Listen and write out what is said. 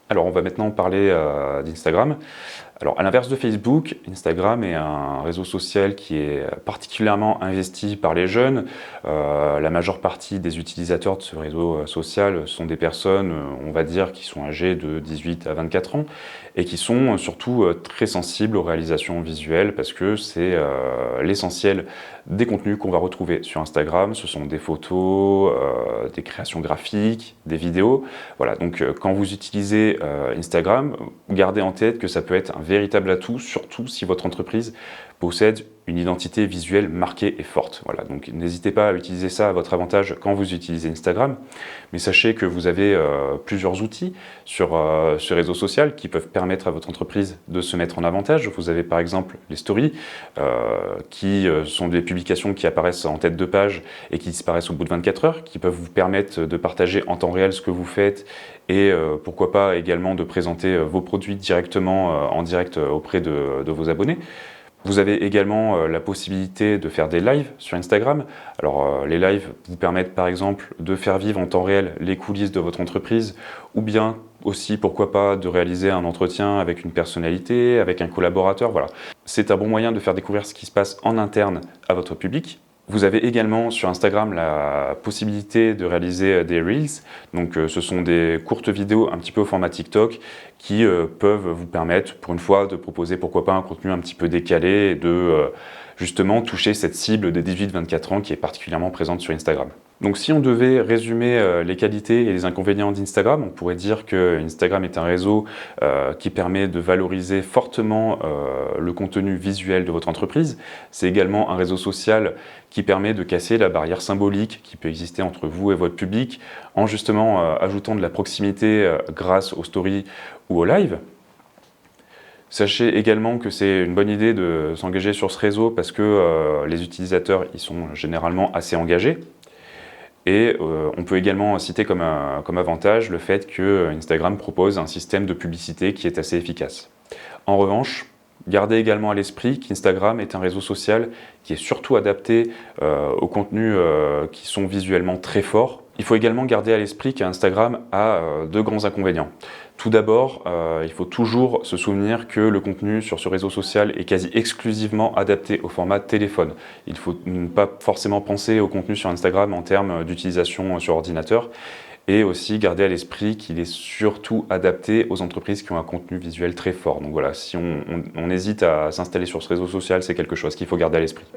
Alors on va maintenant parler d'Instagram. Alors à l'inverse de Facebook, Instagram est un réseau social qui est particulièrement investi par les jeunes. La majeure partie des utilisateurs de ce réseau social sont des personnes, on va dire, qui sont âgées de 18 à 24 ans et qui sont surtout très sensibles aux réalisations visuelles parce que c'est l'essentiel des contenus qu'on va retrouver sur Instagram. Ce sont des photos, des créations graphiques, des vidéos. Voilà, donc quand vous utilisez Instagram, gardez en tête que ça peut être un véritable atout, surtout si votre entreprise possède une identité visuelle marquée et forte. Voilà, donc n'hésitez pas à utiliser ça à votre avantage quand vous utilisez Instagram, mais sachez que vous avez plusieurs outils sur ce réseau social qui peuvent permettre à votre entreprise de se mettre en avantage. Vous avez par exemple les stories, qui sont des publications qui apparaissent en tête de page et qui disparaissent au bout de 24 heures, qui peuvent vous permettre de partager en temps réel ce que vous faites et pourquoi pas également de présenter vos produits directement en direct auprès de vos abonnés. Vous avez également la possibilité de faire des lives sur Instagram. Alors les lives vous permettent par exemple de faire vivre en temps réel les coulisses de votre entreprise ou bien aussi pourquoi pas de réaliser un entretien avec une personnalité, avec un collaborateur. Voilà. C'est un bon moyen de faire découvrir ce qui se passe en interne à votre public. Vous avez également sur Instagram la possibilité de réaliser des Reels. Donc ce sont des courtes vidéos un petit peu au format TikTok qui peuvent vous permettre pour une fois de proposer pourquoi pas un contenu un petit peu décalé et de justement toucher cette cible des 18-24 ans qui est particulièrement présente sur Instagram. Donc si on devait résumer les qualités et les inconvénients d'Instagram, on pourrait dire que Instagram est un réseau qui permet de valoriser fortement le contenu visuel de votre entreprise. C'est également un réseau social qui permet de casser la barrière symbolique qui peut exister entre vous et votre public en justement ajoutant de la proximité grâce aux stories ou aux lives. Sachez également que c'est une bonne idée de s'engager sur ce réseau parce que les utilisateurs y sont généralement assez engagés. Et on peut également citer comme avantage le fait que Instagram propose un système de publicité qui est assez efficace. En revanche, gardez également à l'esprit qu'Instagram est un réseau social qui est surtout adapté aux contenus qui sont visuellement très forts. Il faut également garder à l'esprit qu'Instagram a deux grands inconvénients. Tout d'abord, il faut toujours se souvenir que le contenu sur ce réseau social est quasi exclusivement adapté au format téléphone. Il ne faut pas forcément penser au contenu sur Instagram en termes d'utilisation sur ordinateur et aussi garder à l'esprit qu'il est surtout adapté aux entreprises qui ont un contenu visuel très fort. Donc voilà, si on hésite à s'installer sur ce réseau social, c'est quelque chose qu'il faut garder à l'esprit.